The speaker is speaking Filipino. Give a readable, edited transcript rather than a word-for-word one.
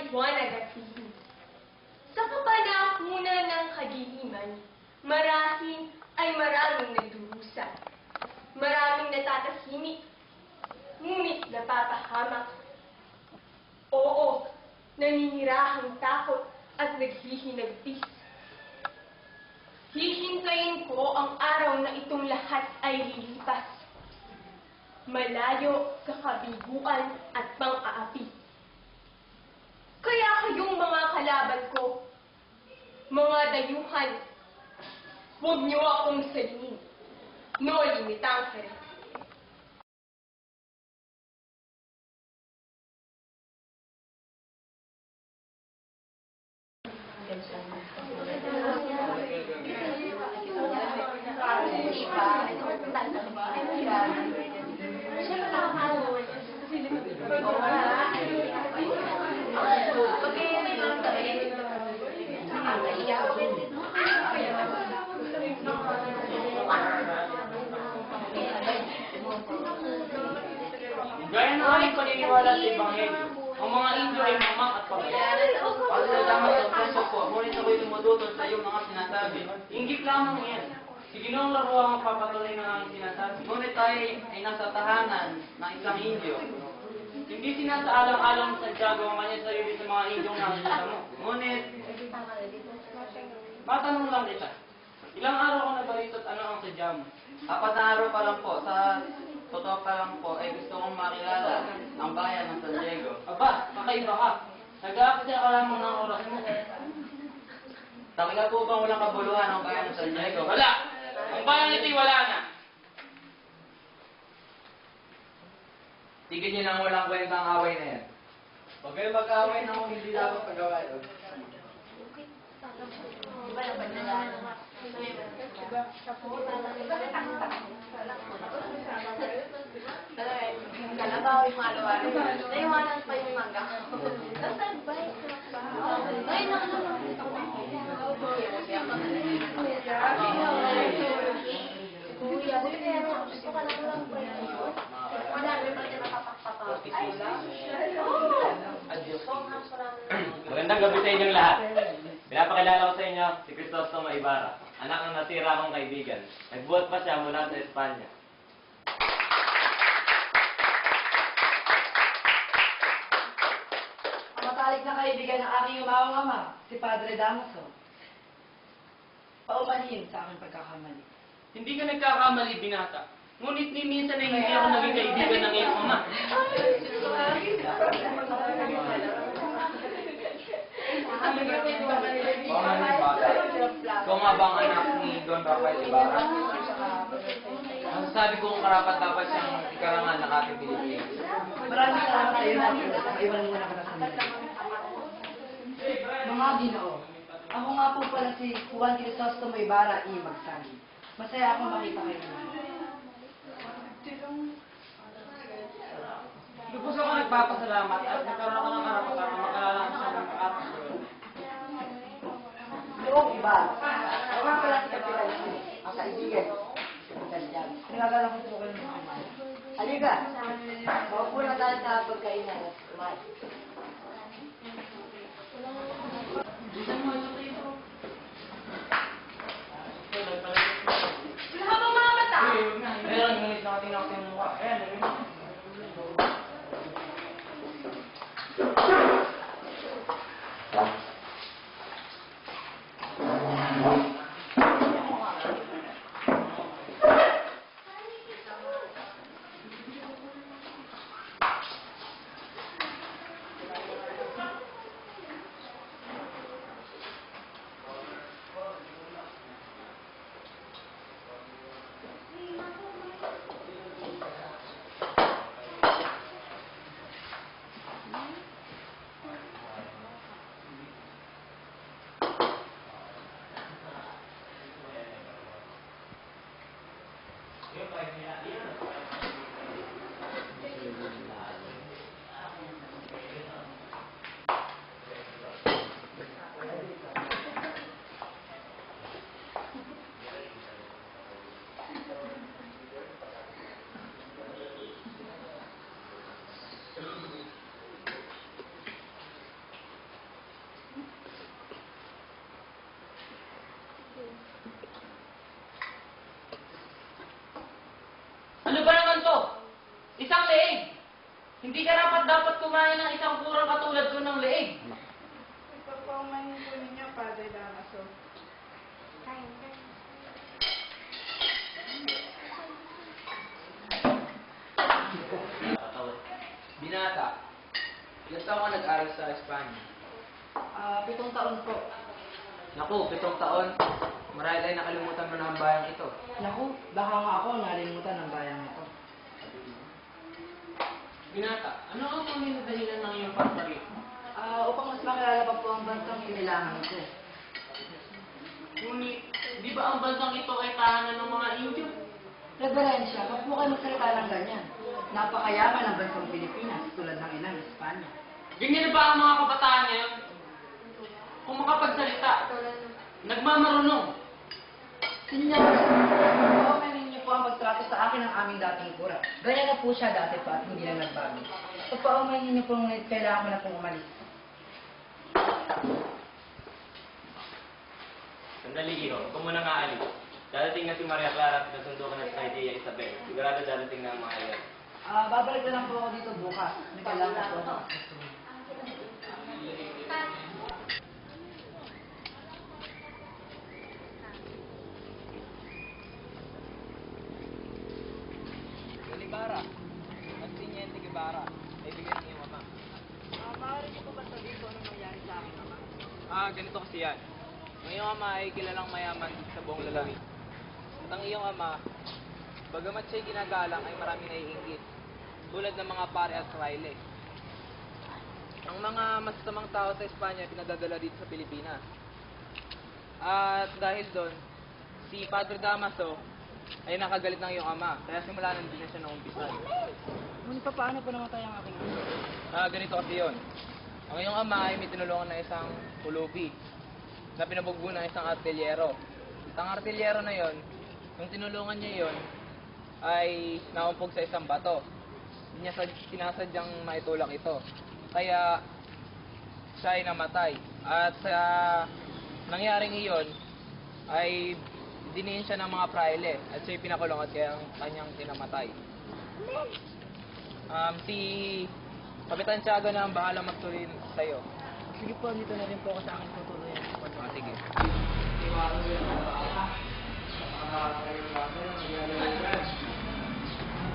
maliwanag at lihim. Sa kapanahunan ng kadiliman, marahil ay maraming nagdurusa. Maraming natatahimik, ngunit napapahamak. Oo, naninirahang takot at naghihinagpis. Hihintayin ko ang araw na itong lahat ay lilipas. Malayo sa kabiguan at pang-aapi. Kaya kayong mga kalaban ko, mga dayuhan, huwag niyo akong salinin. No limitang here. Gaya ng aming paniniwala sa Ebanghelyo, ang mga Indio ay mamang at pagkakas. Pagkasalamat ng preso po, ngunit ako'y lumudutol sa iyong mga sinasabi. Inggit lamang yan. Si Ginoong Laruang ang papatuloy ng aming sinasabi. Ngunit tayo ay nasa tahanan ng isang Indio. Hindi sinasaalang-alang sa Santiago ang kanya sarili sa mga Indiong nakikita mo. Ngunit, Matanong lang kita, ilang araw ka na ba rito at ano ang sadya mo? 4 na araw pa lang po, sa totoo pa lang po, ay gusto kong makilala ang bayan ng San Diego. Aba, kakaiba ka. Nag-aaksaya ka lamang ng oras mo. Talaga po bang walang kabuluhan ang bayan ng San Diego? Wala! Ang bayan ito'y wala na. Tigil niyo nang walang kwentang away na yan. Huwag kayo mag-away na kung hindi dapat pag-away. Kalabaw yung mga luwarin. Naiwanan pa yung mangga. Nasaan ba? Ay, Kuya, buti kaya gusto ka lang lang pa yun. Wala, may mga napapakpapag. Ay, Magandang gabi sa inyong lahat. Pinapakilala ko sa inyo si Crisostomo Ibarra, anak ng natira kong kaibigan. Nagbuhat pa siya mula sa Espanya. Ang matalik na kaibigan ng aking umawang ama, si Padre Damaso. Paumanhin sa aking pagkakamali. Hindi ka nagkakamali, binata. Ngunit ni minsan ay hindi ako naging kaibigan ng iyong ama. Ikaw nga bang anak ni Don Rafael Ibarra? Ang sabi kong karapat dapat siyang ikarangan ng ating Pilipinas. Maraming salamat sa iyo natin at iwan muna ka na sa mga. Mga Ginoo, ako nga po pala si Juan Crisostomo Ibarra I. Magsani. Masaya akong makita kayo naman. Lubos ako nagpapasalamat at nagkaroon ako ng karapatan na makalala ko sa mga atas. Noong iba, ako nga pala si Kapitan Q, ang kaibigan. Pinagala ko po kayo ng kamay. Halika, maupo na tayo sa pagkainan at kumain. Bisan mo ito tayo. Wala ka bang mga mata? Meron, ngunit nakatingin ako yung mukha. Ayan, Hindi ka dapat kumain ng isang kurang katulad ko ng leeg. Ipagpaumanin po ninyo, Padre Damaso. Binata, ilan taon ka nag-aral sa Espanya? 7 taon po. Naku, 7 taon. Marahil ay nakalimutan mo na ang bayang ito. Naku, baka nga ako nalimutan ng bayang ito. Binata, ano ang tunay na dahilan ng iyong pagparito? Upang mas makilala pa po ang bansang inilangan ko. Ngunit, di ba ang bansang ito ay tahanan ng mga Indio? Reverensya, wag po kayo magsalita ng ganyan. Napakayaman ng bansang Pilipinas tulad ng inang Espanya. Ganyan na ba ang mga kabataan ngayon? Kung makapagsalita, nagmamarunong. Sinyo, okay ninyo po ang pagtrato sa akin ng aming dating kura. Ganyan na po siya dati pa at hindi na nagbago. Pagpaumay ninyo po ngunit kailangan ko na pong umalis. Sandali, Iho. Ikaw muna nga alis. Dadating na si Maria Clara at nasundo ka na sa Idea Isabel. Sigurado dadating na ang mga iyon. Babalik na lang po ako dito bukas. May kailangan po ako. Guevara, at Teniente Guevara, kaibigan ni iyong ama. Maaari niyo po ba sabihin kung anong nangyari sa akin, ama? Ganito kasi yan. Ang iyong ama ay kilalang mayaman sa buong lalaki. At ang iyong ama, bagamat siya'y ginagalang ay marami naiinggit, tulad ng mga pare at fraile. Ang mga masasamang tao sa Espanya pinadadala dito sa Pilipinas. At dahil doon, si Padre Damaso ay nakagalit ng iyong ama, kaya simula nang din na siya nung umpisa. Ngunit paano po namatay ang aking ama? Ganito kasi yun. Ang iyong ama ay may tinulungan na isang pulubi na pinabugbo ng isang artilyero. Ang artilyero na yon, nung tinulungan niya yon, ay naumpog sa isang bato. Hindi niya sinasadyang maitulak ito. Kaya siya ay namatay. At sa nangyaring iyon, ay diniin siya ng mga praile at siya'y pinakulong at kaya ang kanyang tinamatay. Si Kapitan Tiago na ang bahala magtuloy sa'yo. Sige po, dito na rin po ako sa akin tutuloy. Sige. Iwanan mo yan.